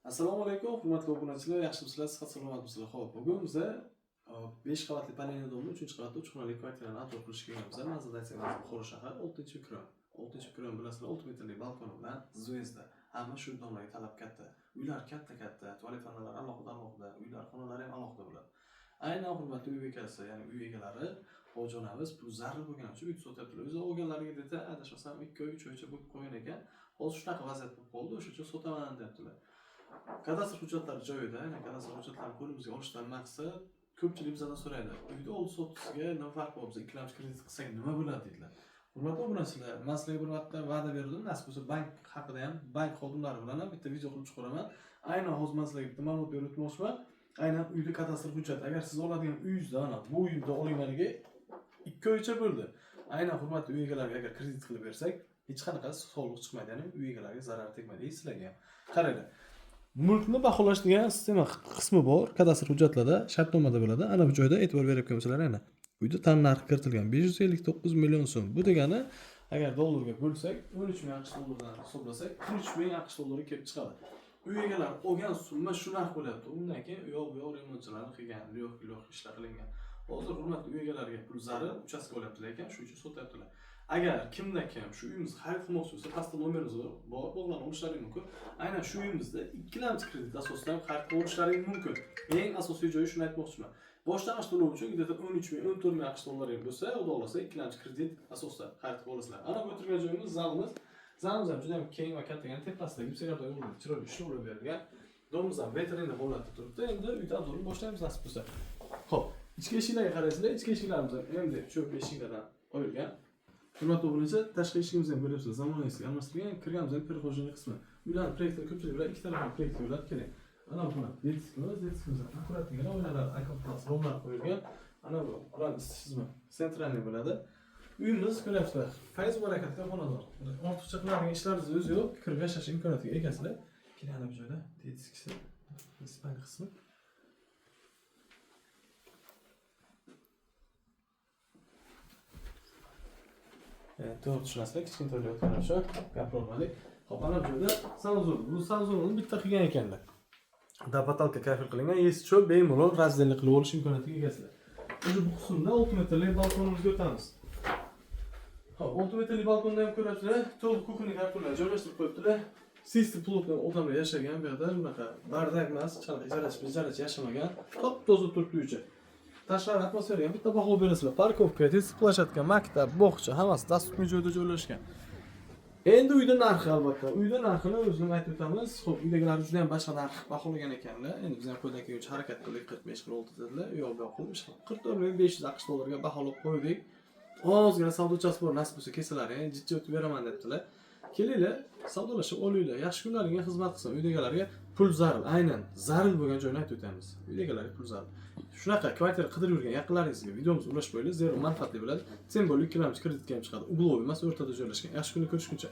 Assalomu alaykum, hurmatli obunachilar, yaxshimisizlar, sihat salomatmisizlar? Xo'p, bugun biz 5 qavatli panelli domli 3-qavatli 3 xonali kvartirani ator qilishga kelganmiz. Nazarda aytsangiz, Buxoro shahar 6-ukrom. 6-ukrom bilasizlar, 6 metrli balkoni bilan zvezda. Hamma shu domlarga talab katta. Uylar katta-katta, tualet xonalari alohida, uylar xonalari ham alohida bo'ladi. Aynan hurmatli uy bekasi, ya'ni uy egalari ho'jonamiz pul zarur bo'lgani uchun uy sotyaptilar. O'zi olganlariga desa, adashmasam 2 oy, 3 oycha bo'lib qo'ygan ekan. Hozir shunaqa vaziyat bo'lib qoldi, o'sha uchun sotaman deyaptilar. Kadastr hujjatlari joyida, ya'ni kadastr hujjatlarini qo'limizga olishdan maqsad ko'pchilik bizdan so'raydi. Uyda oldi sotishga nima farqi bor? Biz ikkilamchi kredit qilsak nima bo'ladi deydilar. Hurmatli obunachilar, men sizlarga bir vaqtda va'da berdim, nasib bo'lsa bank haqida ham, bank xodimlari bilan ham bitta video qilib chiqaraman. Aynan hozir men sizlarga bitta ma'lumot berib o'tmoqchiman. Aynan uyda kadastr hujjati, agar siz oladigan uyingizda, mana bu uyda olinganiga 2 oycha bo'ldi. Aynan hurmatli uy egalariga agar kredit qilib bersak, hech qanaqa soliq chiqmaydi, ya'ni uy egalariga zarar tegmaydi. Sizlarga ham. Qaranglar. Mulkni baholash degan sistema qismi bor. Kadastr hujjatlarda, shartnomada bo'ladi. Ana bu joyda e'tibor berib ko'rsalar ana. Uyda tan narxi kiritilgan 559 million so'm. Bu degani, agar dollarga bo'lsak, 13 ming AQSh dollaridan hisoblasak, 13 ming AQSh dollari kelib chiqadi. Uy egalari olgan summa shu narx bo'lyapti. Undan keyin u yoq remontchilarni qilgan, yo'q ishlar qilingan. Hozir hurmatli uy egalariga pul zarar uchastka olyaptilar ekan, shu uchun sotyaptilar. Agar kimda kim shu uyimizni xarid qilmoqchi bo'lsa, pastda nomerimiz bor, bog'lanib olishlaring mumkin. Aynan shu uyimizda ikkilamchi kredit asosida xarid qilib olishlaring mumkin. Eng asosiy joyi shuni aytmoqchiman. Boshlang'ich to'lov uchun где-то 13 ming, 14 ming AQSh dollari bo'lsa, xudo xolasa ikkilamchi kredit asosida xarid qilib olasizlar. Ana bu o'tirgan joyimiz, zalimiz. Zalimiz ham juda ham keng va katta, ya'ni tepasida yukseklarda o'rnida chiroyli ishlovlar berilgan. Domimiz ham veterinariy holatda turibdi. Endi uyda adorini boshlaymiz nasib bo'lsa. Xo'p, ichki eshiklarga qaraysizlar. Ichki eshiklarimiz endi cho'p eshiklardan qo'yilgan. Hurmatli obunachilar, tashqi eshigimizni ham ko'ryapsizlar, zamonaviyga almashtirgan. Kirganimiz ham perxojinlik qismi. Uylarning proyektini ko'pchilik bilan ikki tarafdan proyekt yo'lab keling. Ana bu detiskimiz akkurat degan oynalar, akkurat romlar qo'yilgan. Ana bu ular isitish tizimi sentralniy bo'ladi. Uyimiz ko'ryapsizlar, fayz barakatga xonador. Ortiqcha qiladigan ishlarimiz o'zi yo'q, kirib yashash imkoniyatiga egasizlar. Keling ana bu joyda detiskisi, ispan qismi. To'g'ri tushunasizlar, kichkina to'ylayotgan shu gapirolmadik. Xo'p, ana bu joyda sanuzor. Bu sanuzorni bitta qilgan ekanlar. Batalka kafir qilingan, esi cho'p bemalol razdellik qilib olish imkoniyatiga egasizlar. O'sha bu qismda 6 metrli balkonimizga o'tamiz. Xo'p, 6 metrli balkonda ham ko'ryapsizlar, to'liq kukunli kartonlar joylashtirib qo'yibdilar. Sistem plotdan odamlar yashagan, bu yerda bunaqa bardak emas, ijarachi yashamagan, top-toza turibdi uycha. Tashqari atmosferaga bitta baho berasizlar. Parkovka, test plashatka, maktab, bog'cha hammasi dasturli joyda joylashgan. Endi uyda narxi albatta. Uyda narxini o'zimiz aytib o'tamiz. Xo'p, uydagilar juda ham boshqa narx baholagan ekanlar. Endi biz ham qo'ldan kelguncha harakat qildik, 45-46 dedilar. U yoq bu yoq qilib 44.500 AQSh dollariga baholab qo'ydik. Ozgina savdochasi bor, nasib bo'lsa kelsalaring, jiddiy o'tib beraman debdilar. Kelinglar, savdolashib olinglar. Yaxshi kunlaringga xizmat qilsin. Uydagilarga pul zarur, aynan zarur bo'lgan joyni aytib o'tamiz. Uydagilarga pul zarur. Shunaqa kvartira qidirib yurgan yaqinlaringizga videomizni ulashib qo'yinglar, zero manfaatli bo'ladi. Tembol ikkilamchi kreditga ham chiqadi. Ugloviy emas, o'rtada joylashgan. Yaxshi kunni ko'rishguncha.